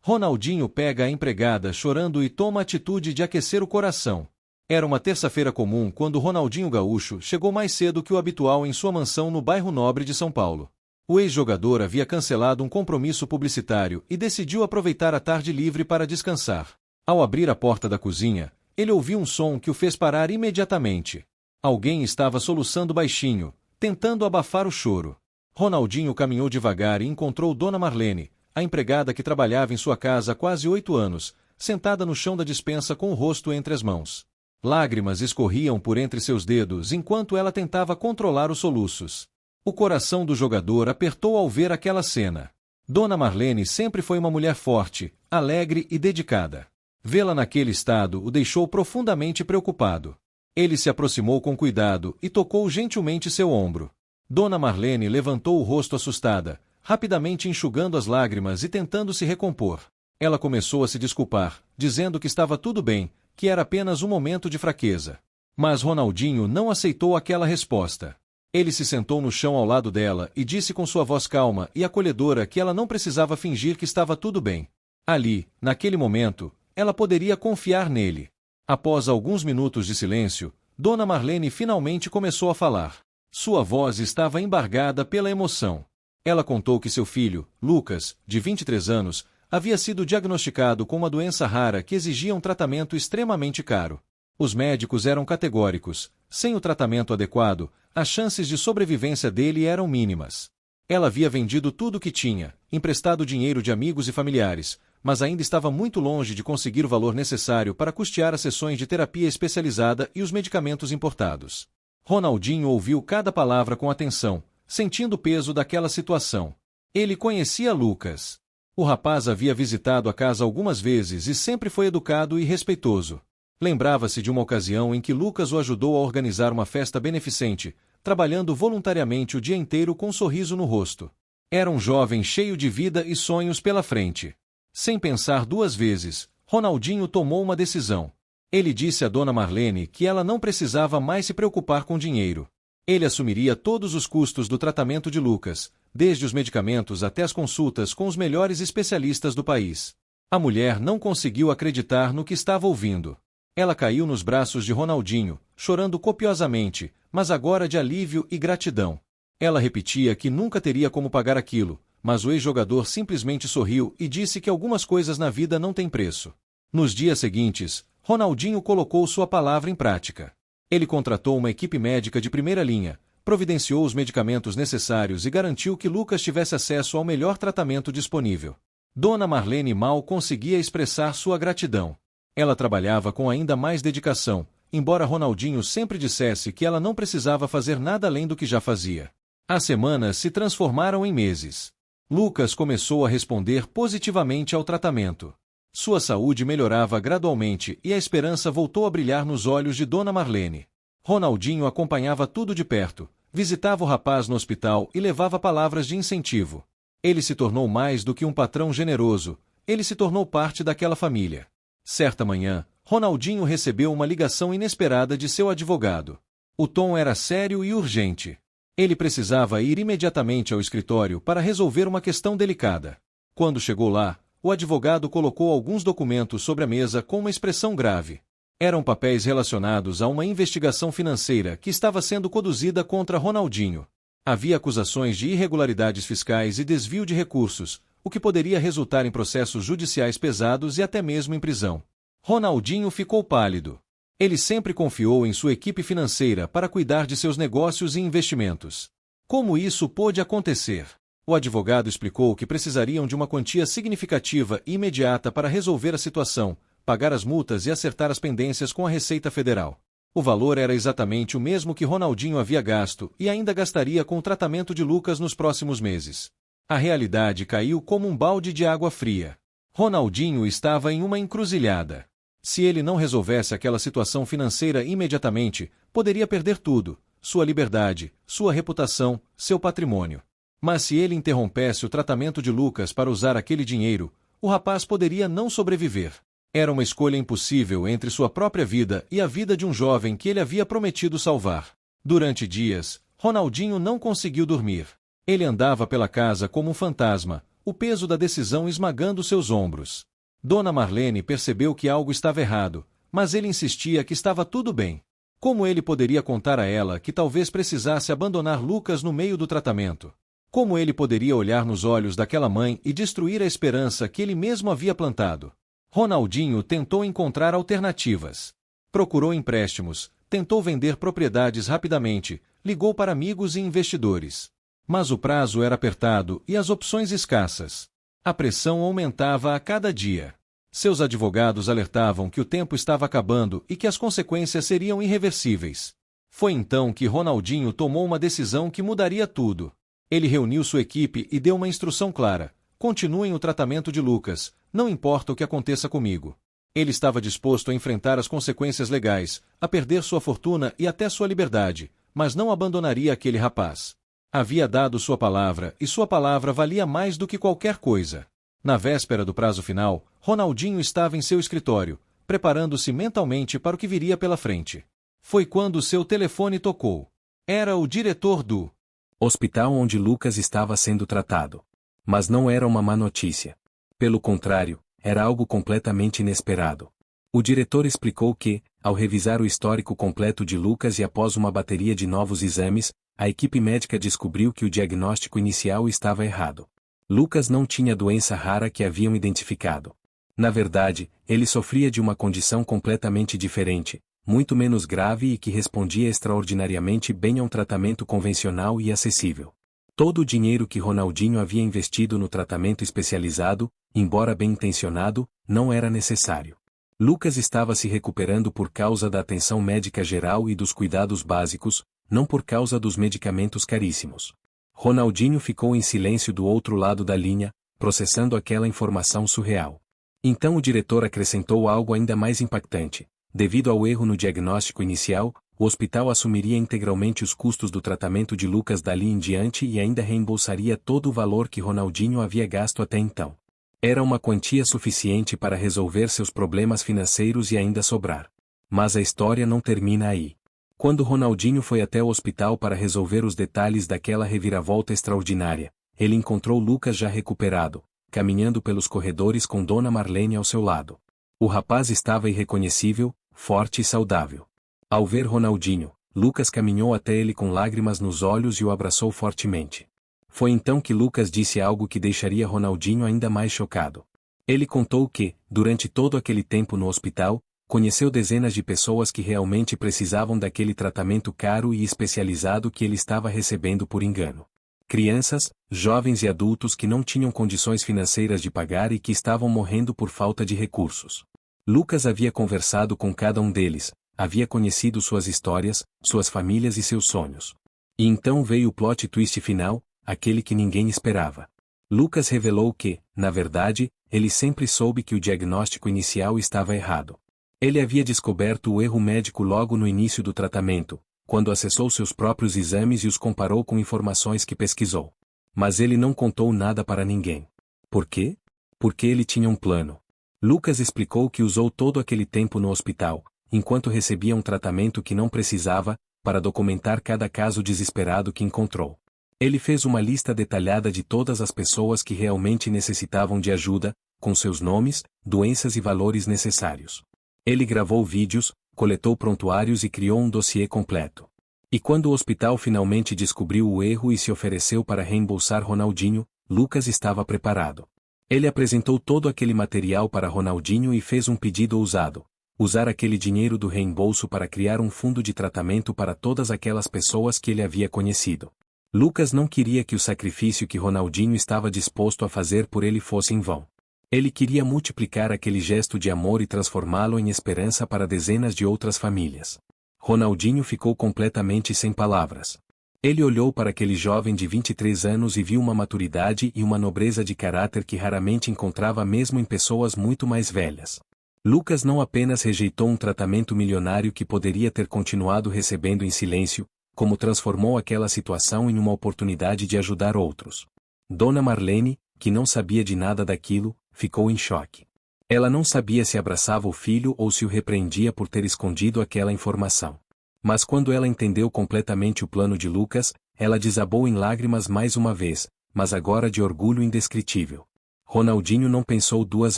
Ronaldinho pega a empregada chorando e toma a atitude de aquecer o coração. Era uma terça-feira comum quando Ronaldinho Gaúcho chegou mais cedo que o habitual em sua mansão no bairro Nobre de São Paulo. O ex-jogador havia cancelado um compromisso publicitário e decidiu aproveitar a tarde livre para descansar. Ao abrir a porta da cozinha, ele ouviu um som que o fez parar imediatamente. Alguém estava soluçando baixinho, tentando abafar o choro. Ronaldinho caminhou devagar e encontrou Dona Marlene, a empregada que trabalhava em sua casa há quase 8 anos, sentada no chão da despensa com o rosto entre as mãos. Lágrimas escorriam por entre seus dedos enquanto ela tentava controlar os soluços. O coração do jogador apertou ao ver aquela cena. Dona Marlene sempre foi uma mulher forte, alegre e dedicada. Vê-la naquele estado o deixou profundamente preocupado. Ele se aproximou com cuidado e tocou gentilmente seu ombro. Dona Marlene levantou o rosto assustada, rapidamente enxugando as lágrimas e tentando se recompor. Ela começou a se desculpar, dizendo que estava tudo bem, que era apenas um momento de fraqueza. Mas Ronaldinho não aceitou aquela resposta. Ele se sentou no chão ao lado dela e disse com sua voz calma e acolhedora que ela não precisava fingir que estava tudo bem. Ali, naquele momento, ela poderia confiar nele. Após alguns minutos de silêncio, Dona Marlene finalmente começou a falar. Sua voz estava embargada pela emoção. Ela contou que seu filho, Lucas, de 23 anos, havia sido diagnosticado com uma doença rara que exigia um tratamento extremamente caro. Os médicos eram categóricos: sem o tratamento adequado, as chances de sobrevivência dele eram mínimas. Ela havia vendido tudo o que tinha, emprestado dinheiro de amigos e familiares, mas ainda estava muito longe de conseguir o valor necessário para custear as sessões de terapia especializada e os medicamentos importados. Ronaldinho ouviu cada palavra com atenção, sentindo o peso daquela situação. Ele conhecia Lucas. O rapaz havia visitado a casa algumas vezes e sempre foi educado e respeitoso. Lembrava-se de uma ocasião em que Lucas o ajudou a organizar uma festa beneficente, trabalhando voluntariamente o dia inteiro com um sorriso no rosto. Era um jovem cheio de vida e sonhos pela frente. Sem pensar duas vezes, Ronaldinho tomou uma decisão. Ele disse a Dona Marlene que ela não precisava mais se preocupar com dinheiro. Ele assumiria todos os custos do tratamento de Lucas, desde os medicamentos até as consultas com os melhores especialistas do país. A mulher não conseguiu acreditar no que estava ouvindo. Ela caiu nos braços de Ronaldinho, chorando copiosamente, mas agora de alívio e gratidão. Ela repetia que nunca teria como pagar aquilo, mas o ex-jogador simplesmente sorriu e disse que algumas coisas na vida não têm preço. Nos dias seguintes, Ronaldinho colocou sua palavra em prática. Ele contratou uma equipe médica de primeira linha, providenciou os medicamentos necessários e garantiu que Lucas tivesse acesso ao melhor tratamento disponível. Dona Marlene mal conseguia expressar sua gratidão. Ela trabalhava com ainda mais dedicação, embora Ronaldinho sempre dissesse que ela não precisava fazer nada além do que já fazia. As semanas se transformaram em meses. Lucas começou a responder positivamente ao tratamento. Sua saúde melhorava gradualmente e a esperança voltou a brilhar nos olhos de Dona Marlene. Ronaldinho acompanhava tudo de perto, visitava o rapaz no hospital e levava palavras de incentivo. Ele se tornou mais do que um patrão generoso, ele se tornou parte daquela família. Certa manhã, Ronaldinho recebeu uma ligação inesperada de seu advogado. O tom era sério e urgente. Ele precisava ir imediatamente ao escritório para resolver uma questão delicada. Quando chegou lá, o advogado colocou alguns documentos sobre a mesa com uma expressão grave. Eram papéis relacionados a uma investigação financeira que estava sendo conduzida contra Ronaldinho. Havia acusações de irregularidades fiscais e desvio de recursos, o que poderia resultar em processos judiciais pesados e até mesmo em prisão. Ronaldinho ficou pálido. Ele sempre confiou em sua equipe financeira para cuidar de seus negócios e investimentos. Como isso pôde acontecer? O advogado explicou que precisariam de uma quantia significativa e imediata para resolver a situação, pagar as multas e acertar as pendências com a Receita Federal. O valor era exatamente o mesmo que Ronaldinho havia gasto e ainda gastaria com o tratamento de Lucas nos próximos meses. A realidade caiu como um balde de água fria. Ronaldinho estava em uma encruzilhada. Se ele não resolvesse aquela situação financeira imediatamente, poderia perder tudo: sua liberdade, sua reputação, seu patrimônio. Mas se ele interrompesse o tratamento de Lucas para usar aquele dinheiro, o rapaz poderia não sobreviver. Era uma escolha impossível entre sua própria vida e a vida de um jovem que ele havia prometido salvar. Durante dias, Ronaldinho não conseguiu dormir. Ele andava pela casa como um fantasma, o peso da decisão esmagando seus ombros. Dona Marlene percebeu que algo estava errado, mas ele insistia que estava tudo bem. Como ele poderia contar a ela que talvez precisasse abandonar Lucas no meio do tratamento? Como ele poderia olhar nos olhos daquela mãe e destruir a esperança que ele mesmo havia plantado? Ronaldinho tentou encontrar alternativas. Procurou empréstimos, tentou vender propriedades rapidamente, ligou para amigos e investidores. Mas o prazo era apertado e as opções escassas. A pressão aumentava a cada dia. Seus advogados alertavam que o tempo estava acabando e que as consequências seriam irreversíveis. Foi então que Ronaldinho tomou uma decisão que mudaria tudo. Ele reuniu sua equipe e deu uma instrução clara: continuem o tratamento de Lucas, não importa o que aconteça comigo. Ele estava disposto a enfrentar as consequências legais, a perder sua fortuna e até sua liberdade, mas não abandonaria aquele rapaz. Havia dado sua palavra e sua palavra valia mais do que qualquer coisa. Na véspera do prazo final, Ronaldinho estava em seu escritório, preparando-se mentalmente para o que viria pela frente. Foi quando seu telefone tocou. Era o diretor do hospital onde Lucas estava sendo tratado. Mas não era uma má notícia. Pelo contrário, era algo completamente inesperado. O diretor explicou que, ao revisar o histórico completo de Lucas e após uma bateria de novos exames, a equipe médica descobriu que o diagnóstico inicial estava errado. Lucas não tinha a doença rara que haviam identificado. Na verdade, ele sofria de uma condição completamente diferente, muito menos grave e que respondia extraordinariamente bem a um tratamento convencional e acessível. Todo o dinheiro que Ronaldinho havia investido no tratamento especializado, embora bem intencionado, não era necessário. Lucas estava se recuperando por causa da atenção médica geral e dos cuidados básicos, não por causa dos medicamentos caríssimos. Ronaldinho ficou em silêncio do outro lado da linha, processando aquela informação surreal. Então o diretor acrescentou algo ainda mais impactante. Devido ao erro no diagnóstico inicial, o hospital assumiria integralmente os custos do tratamento de Lucas dali em diante e ainda reembolsaria todo o valor que Ronaldinho havia gasto até então. Era uma quantia suficiente para resolver seus problemas financeiros e ainda sobrar. Mas a história não termina aí. Quando Ronaldinho foi até o hospital para resolver os detalhes daquela reviravolta extraordinária, ele encontrou Lucas já recuperado, caminhando pelos corredores com Dona Marlene ao seu lado. O rapaz estava irreconhecível, forte e saudável. Ao ver Ronaldinho, Lucas caminhou até ele com lágrimas nos olhos e o abraçou fortemente. Foi então que Lucas disse algo que deixaria Ronaldinho ainda mais chocado. Ele contou que, durante todo aquele tempo no hospital, conheceu dezenas de pessoas que realmente precisavam daquele tratamento caro e especializado que ele estava recebendo por engano. Crianças, jovens e adultos que não tinham condições financeiras de pagar e que estavam morrendo por falta de recursos. Lucas havia conversado com cada um deles, havia conhecido suas histórias, suas famílias e seus sonhos. E então veio o plot twist final, aquele que ninguém esperava. Lucas revelou que, na verdade, ele sempre soube que o diagnóstico inicial estava errado. Ele havia descoberto o erro médico logo no início do tratamento, quando acessou seus próprios exames e os comparou com informações que pesquisou. Mas ele não contou nada para ninguém. Por quê? Porque ele tinha um plano. Lucas explicou que usou todo aquele tempo no hospital, enquanto recebia um tratamento que não precisava, para documentar cada caso desesperado que encontrou. Ele fez uma lista detalhada de todas as pessoas que realmente necessitavam de ajuda, com seus nomes, doenças e valores necessários. Ele gravou vídeos, coletou prontuários e criou um dossiê completo. E quando o hospital finalmente descobriu o erro e se ofereceu para reembolsar Ronaldinho, Lucas estava preparado. Ele apresentou todo aquele material para Ronaldinho e fez um pedido ousado: usar aquele dinheiro do reembolso para criar um fundo de tratamento para todas aquelas pessoas que ele havia conhecido. Lucas não queria que o sacrifício que Ronaldinho estava disposto a fazer por ele fosse em vão. Ele queria multiplicar aquele gesto de amor e transformá-lo em esperança para dezenas de outras famílias. Ronaldinho ficou completamente sem palavras. Ele olhou para aquele jovem de 23 anos e viu uma maturidade e uma nobreza de caráter que raramente encontrava mesmo em pessoas muito mais velhas. Lucas não apenas rejeitou um tratamento milionário que poderia ter continuado recebendo em silêncio, como transformou aquela situação em uma oportunidade de ajudar outros. Dona Marlene, que não sabia de nada daquilo, ficou em choque. Ela não sabia se abraçava o filho ou se o repreendia por ter escondido aquela informação. Mas quando ela entendeu completamente o plano de Lucas, ela desabou em lágrimas mais uma vez, mas agora de orgulho indescritível. Ronaldinho não pensou duas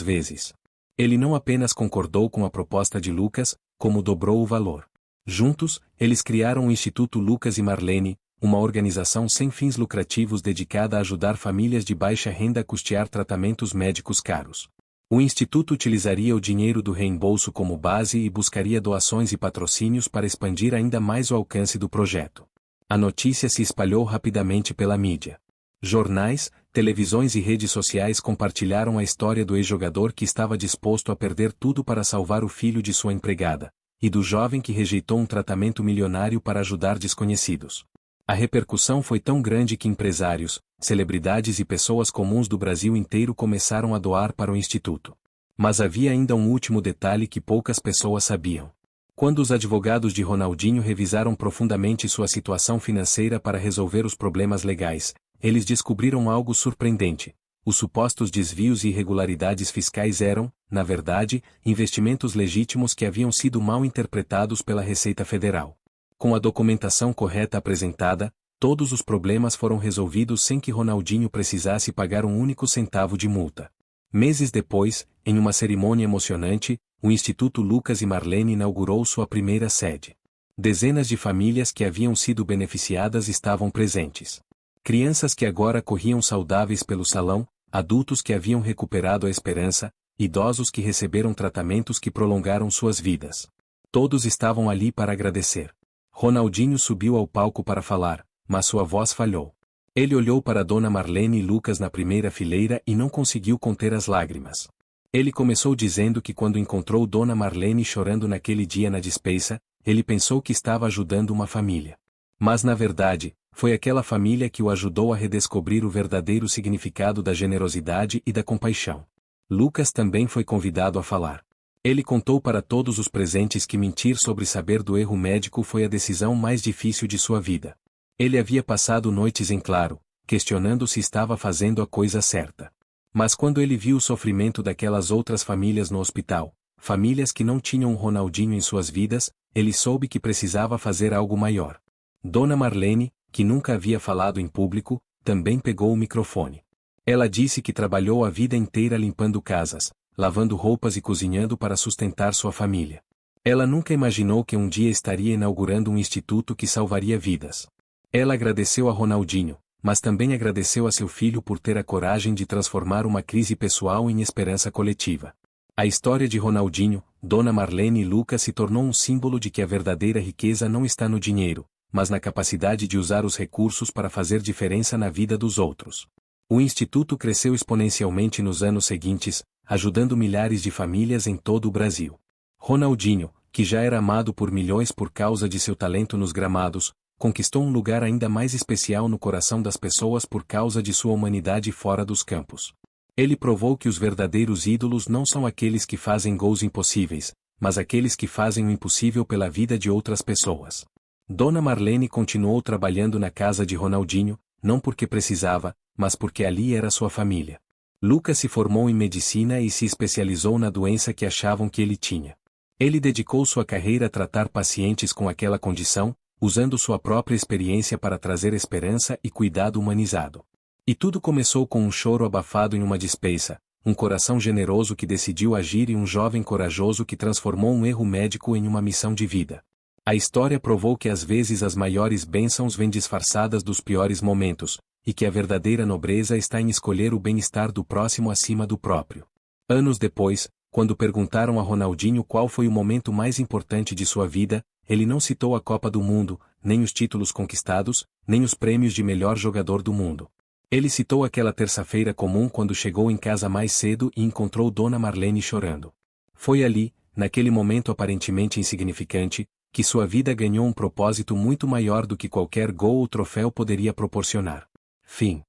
vezes. Ele não apenas concordou com a proposta de Lucas, como dobrou o valor. Juntos, eles criaram o Instituto Lucas e Marlene, uma organização sem fins lucrativos dedicada a ajudar famílias de baixa renda a custear tratamentos médicos caros. O Instituto utilizaria o dinheiro do reembolso como base e buscaria doações e patrocínios para expandir ainda mais o alcance do projeto. A notícia se espalhou rapidamente pela mídia. Jornais, televisões e redes sociais compartilharam a história do ex-jogador que estava disposto a perder tudo para salvar o filho de sua empregada, e do jovem que rejeitou um tratamento milionário para ajudar desconhecidos. A repercussão foi tão grande que empresários, celebridades e pessoas comuns do Brasil inteiro começaram a doar para o Instituto. Mas havia ainda um último detalhe que poucas pessoas sabiam. Quando os advogados de Ronaldinho revisaram profundamente sua situação financeira para resolver os problemas legais, eles descobriram algo surpreendente. Os supostos desvios e irregularidades fiscais eram, na verdade, investimentos legítimos que haviam sido mal interpretados pela Receita Federal. Com a documentação correta apresentada, todos os problemas foram resolvidos sem que Ronaldinho precisasse pagar um único centavo de multa. Meses depois, em uma cerimônia emocionante, o Instituto Lucas e Marlene inaugurou sua primeira sede. Dezenas de famílias que haviam sido beneficiadas estavam presentes. Crianças que agora corriam saudáveis pelo salão, adultos que haviam recuperado a esperança, idosos que receberam tratamentos que prolongaram suas vidas. Todos estavam ali para agradecer. Ronaldinho subiu ao palco para falar, mas sua voz falhou. Ele olhou para Dona Marlene e Lucas na primeira fileira e não conseguiu conter as lágrimas. Ele começou dizendo que quando encontrou Dona Marlene chorando naquele dia na despensa, ele pensou que estava ajudando uma família. Mas na verdade, foi aquela família que o ajudou a redescobrir o verdadeiro significado da generosidade e da compaixão. Lucas também foi convidado a falar. Ele contou para todos os presentes que mentir sobre saber do erro médico foi a decisão mais difícil de sua vida. Ele havia passado noites em claro, questionando se estava fazendo a coisa certa. Mas quando ele viu o sofrimento daquelas outras famílias no hospital, famílias que não tinham um Ronaldinho em suas vidas, ele soube que precisava fazer algo maior. Dona Marlene, que nunca havia falado em público, também pegou o microfone. Ela disse que trabalhou a vida inteira limpando casas, lavando roupas e cozinhando para sustentar sua família. Ela nunca imaginou que um dia estaria inaugurando um instituto que salvaria vidas. Ela agradeceu a Ronaldinho, mas também agradeceu a seu filho por ter a coragem de transformar uma crise pessoal em esperança coletiva. A história de Ronaldinho, Dona Marlene e Lucas se tornou um símbolo de que a verdadeira riqueza não está no dinheiro, mas na capacidade de usar os recursos para fazer diferença na vida dos outros. O instituto cresceu exponencialmente nos anos seguintes, ajudando milhares de famílias em todo o Brasil. Ronaldinho, que já era amado por milhões por causa de seu talento nos gramados, conquistou um lugar ainda mais especial no coração das pessoas por causa de sua humanidade fora dos campos. Ele provou que os verdadeiros ídolos não são aqueles que fazem gols impossíveis, mas aqueles que fazem o impossível pela vida de outras pessoas. Dona Marlene continuou trabalhando na casa de Ronaldinho, não porque precisava, mas porque ali era sua família. Lucas se formou em medicina e se especializou na doença que achavam que ele tinha. Ele dedicou sua carreira a tratar pacientes com aquela condição, usando sua própria experiência para trazer esperança e cuidado humanizado. E tudo começou com um choro abafado em uma despensa, um coração generoso que decidiu agir e um jovem corajoso que transformou um erro médico em uma missão de vida. A história provou que às vezes as maiores bênçãos vêm disfarçadas dos piores momentos, e que a verdadeira nobreza está em escolher o bem-estar do próximo acima do próprio. Anos depois, quando perguntaram a Ronaldinho qual foi o momento mais importante de sua vida, ele não citou a Copa do Mundo, nem os títulos conquistados, nem os prêmios de melhor jogador do mundo. Ele citou aquela terça-feira comum quando chegou em casa mais cedo e encontrou Dona Marlene chorando. Foi ali, naquele momento aparentemente insignificante, que sua vida ganhou um propósito muito maior do que qualquer gol ou troféu poderia proporcionar. Fim.